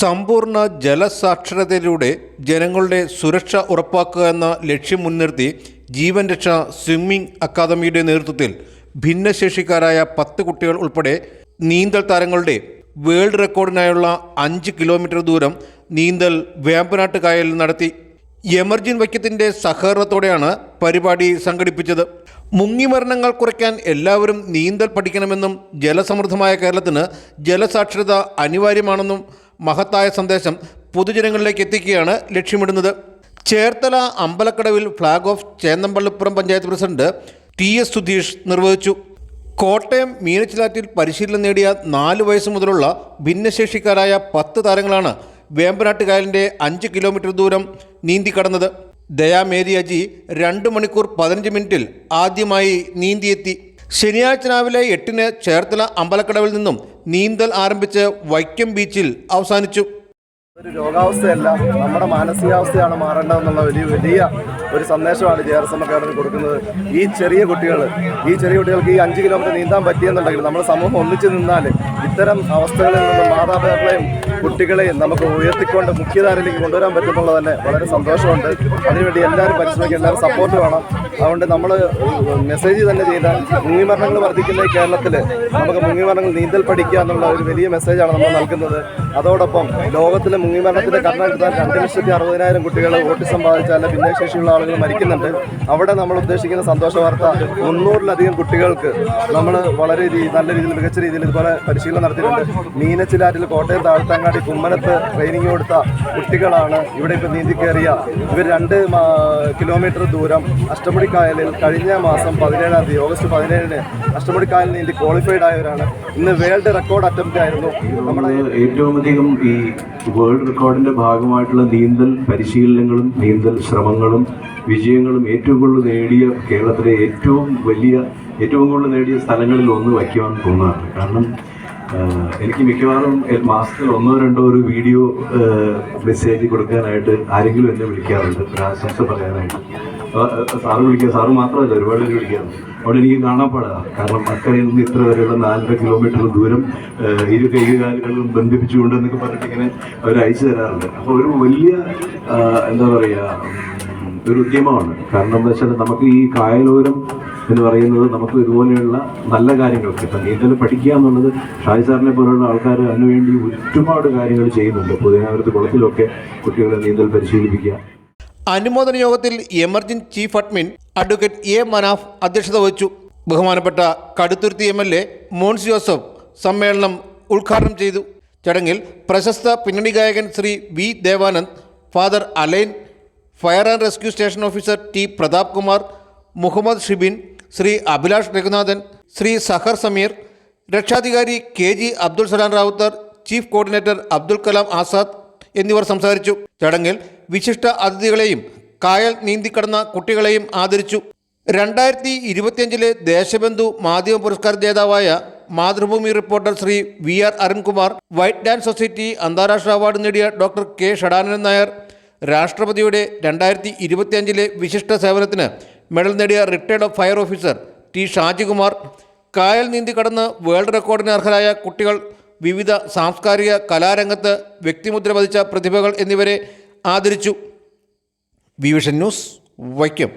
സമ്പൂർണ്ണ ജലസാക്ഷരതയിലൂടെ ജനങ്ങളുടെ സുരക്ഷ ഉറപ്പാക്കുക എന്ന ലക്ഷ്യം മുൻനിർത്തി ജീവൻ രക്ഷ സ്വിമ്മിംഗ് അക്കാദമിയുടെ നേതൃത്വത്തിൽ ഭിന്നശേഷിക്കാരായ 10 കുട്ടികൾ ഉൾപ്പെടെ നീന്തൽ താരങ്ങളുടെ വേൾഡ് റെക്കോർഡിനായുള്ള 5 കിലോമീറ്റർ ദൂരം നീന്തൽ വേമ്പനാട്ട് കായലിൽ നടത്തി. എമർജിൻ വൈക്കത്തിൻ്റെ സഹകരണത്തോടെയാണ് പരിപാടി സംഘടിപ്പിച്ചത്. മുങ്ങിമരണങ്ങൾ കുറയ്ക്കാൻ എല്ലാവരും നീന്തൽ പഠിക്കണമെന്നും ജലസമൃദ്ധമായ കേരളത്തിന് ജലസാക്ഷരത അനിവാര്യമാണെന്നും മഹത്തായ സന്ദേശം പൊതുജനങ്ങളിലേക്ക് എത്തിക്കുകയാണ് ലക്ഷ്യമിടുന്നത്. ചേർത്തല അമ്പലക്കടവിൽ flag off Chennampallippuram panchayat president TS Sudheesh നിർവഹിച്ചു. കോട്ടയം മീനച്ചിലാറ്റിൽ പരിശീലനം നേടിയ 4 വയസ്സ് മുതലുള്ള ഭിന്നശേഷിക്കാരായ 10 താരങ്ങളാണ് വേമ്പനാട്ട് കായലിൻ്റെ 5 കിലോമീറ്റർ ദൂരം നീന്തിക്കടന്നത്. ദയാമേരി അജി 2 മണിക്കൂർ 15 മിനിറ്റിൽ ആദ്യമായി നീന്തിയെത്തി. ശനിയാഴ്ച രാവിലെ 8-ന് ചേർത്തല അമ്പലക്കടവിൽ നിന്നും നീന്തൽ ആരംഭിച്ച് വൈക്കം ബീച്ചിൽ അവസാനിച്ചു. ഒരു രോഗാവസ്ഥയല്ല, നമ്മുടെ മാനസികാവസ്ഥയാണ് മാറേണ്ടതെന്നുള്ള വലിയ ഒരു സന്ദേശമാണ് JRSM അക്കാദമി കൊടുക്കുന്നത്. ഈ ചെറിയ കുട്ടികൾക്ക് ഈ 5 കിലോമീറ്റർ നീന്താൻ പറ്റിയെന്നുണ്ടെങ്കിൽ നമ്മുടെ സമൂഹം ഒന്നിച്ചു നിന്നാൽ ഇത്തരം അവസ്ഥകളിൽ നിന്ന് മാതാപിതാക്കളെയും കുട്ടികളെയും നമുക്ക് ഉയർത്തിക്കൊണ്ട് മുഖ്യധാരയിലേക്ക് കൊണ്ടുവരാൻ പറ്റുന്നുള്ളത് തന്നെ വളരെ സന്തോഷമുണ്ട്. അതിനുവേണ്ടി എല്ലാവരും പരിശ്രമിക്കുക, എല്ലാവരും സപ്പോർട്ട് വേണം. അതുകൊണ്ട് നമ്മൾ മെസ്സേജ് തന്നെ ചെയ്താൽ മുങ്ങിമരണങ്ങൾ വർദ്ധിക്കുന്ന ഈ കേരളത്തിൽ നമുക്ക് മുങ്ങിമരണങ്ങൾ നീന്തൽ പഠിക്കുക എന്നുള്ള ഒരു വലിയ മെസ്സേജാണ് നമ്മൾ നൽകുന്നത്. അതോടൊപ്പം ലോകത്തിലെ മുങ്ങിമരണത്തിൻ്റെ കാരണം എടുത്താൽ 2,60,000 കുട്ടികൾ ഓട്ടിസം ബാധിച്ച അല്ല ഭിന്നശേഷിയുള്ള ആളുകൾ മരിക്കുന്നുണ്ട്. അവിടെ നമ്മൾ ഉദ്ദേശിക്കുന്ന സന്തോഷ വാർത്ത 300-ലധികം കുട്ടികൾക്ക് നമ്മൾ വളരെ നല്ല രീതിയിൽ മികച്ച രീതിയിൽ ഇതുപോലെ പരിശീലനം നടത്തിയിട്ടുണ്ട്. മീനച്ചിലാറ്റിൽ, കോട്ടയം താഴ്ത്താങ്ങാടി, കുമ്മനത്ത് ട്രെയിനിങ് കൊടുത്ത കുട്ടികളാണ് ഇവിടെ ഇപ്പോൾ നീന്തി കയറിയ. ഇവർ 2 കിലോമീറ്റർ ദൂരം അഷ്ടമുടിക്കായലിൽ കഴിഞ്ഞ മാസം 17-ാം തീയതി ഓഗസ്റ്റ് 17-ന് അഷ്ടമുടിക്കായലിൽ നീന്തി ക്വാളിഫൈഡ് ആയവരാണ്. ഇന്ന് വേൾഡ് റെക്കോർഡ് അറ്റംപ്റ്റ് ആയിരുന്നു. നമ്മുടെ ഏറ്റവും അധികം ഈ വേൾഡ് റെക്കോർഡിൻ്റെ ഭാഗമായിട്ടുള്ള നീന്തൽ പരിശീലനങ്ങളും നീന്തൽ ശ്രമങ്ങളും വിജയങ്ങളും ഏറ്റവും കൂടുതൽ നേടിയ കേരളത്തിലെ ഏറ്റവും കൂടുതൽ നേടിയ സ്ഥലങ്ങളിൽ ഒന്ന് വയ്ക്കുവാൻ തോന്നാറുണ്ട്. കാരണം എനിക്ക് മിക്കവാറും മാസത്തിൽ 1-2 ഒരു വീഡിയോ മെസ്സേജ് കൊടുക്കാനായിട്ട് ആരെങ്കിലും എന്നെ വിളിക്കാറുണ്ട്, ഒരു ആശംസ പറയാനായിട്ട്. സാറ് മാത്രമല്ല, ഒരുപാട് പേര് വിളിക്കാറുണ്ട്. അവിടെ എനിക്ക് കാണാൻ പാടാം. കാരണം അക്കരയിൽ നിന്ന് ഇത്ര വരെയുള്ള 4.5 കിലോമീറ്റർ ദൂരം ഇരു കൈകാലുകളും ബന്ധിപ്പിച്ചുകൊണ്ട് എന്നൊക്കെ പറഞ്ഞിട്ട് ഇങ്ങനെ അവർ അയച്ചു തരാറുണ്ട്. അപ്പോൾ ഒരു വലിയ എന്താ പറയുക, ഒരു ഉദ്യമമാണ്. കാരണം എന്താ വെച്ചാൽ നമുക്ക് ഈ കായലോരം എന്ന് പറയുന്നത് നമുക്ക് ഇതുപോലെയുള്ള നല്ല കാര്യങ്ങൾക്ക് ഇപ്പം നീന്തൽ പഠിക്കുക എന്നുള്ളത് ഷാജി സാറിനെ പോലുള്ള ആൾക്കാർ അതിനുവേണ്ടി ഒരുപാട് കാര്യങ്ങൾ ചെയ്യുന്നുണ്ട്. പൊതുജനാവരത്ത് കുളത്തിലൊക്കെ കുട്ടികളെ നീന്തൽ പരിശീലിപ്പിക്കുക. അനുമോദന യോഗത്തിൽ emerging chief admin advocate A Manaf അധ്യക്ഷത വഹിച്ചു. ബഹുമാനപ്പെട്ട കടുത്തുരുത്തി MLA മോൻസ് ജോസഫ് സമ്മേളനം ഉദ്ഘാടനം ചെയ്തു. ചടങ്ങിൽ പ്രശസ്ത പിന്നണി ഗായകൻ Shri V Devanand, father Alain, fire and rescue station officer T Prathap Kumar, Muhammad Shibin, Shri Abhilash Raghunathan, Shri Sahar Sameer, രക്ഷാധികാരി KG Abdul Salam Rawther, chief coordinator Abdul Kalam Azad എന്നിവർ സംസാരിച്ചു. ചടങ്ങിൽ വിശിഷ്ട അതിഥികളെയും കായൽ നീന്തിക്കടന്ന കുട്ടികളെയും ആദരിച്ചു. 2025 ദേശബന്ധു മാധ്യമ പുരസ്കാര ജേതാവായ Mathrubhumi reporter Shri VR Arunkumar, white dance society അന്താരാഷ്ട്ര അവാർഡ് നേടിയ ഡോക്ടർ K ഷഡാനന്ദൻ നായർ, രാഷ്ട്രപതിയുടെ 2025 വിശിഷ്ട സേവനത്തിന് മെഡൽ നേടിയ retired fire officer T Shajikumar, കായൽ നീന്തി കടന്ന് വേൾഡ് റെക്കോർഡിന് അർഹരായ കുട്ടികൾ, വിവിധ സാംസ്കാരിക കലാരംഗത്ത് വ്യക്തിമുദ്ര പതിച്ച പ്രതിഭകൾ എന്നിവരെ ആദരിച്ചു. Vision news, Vaikom.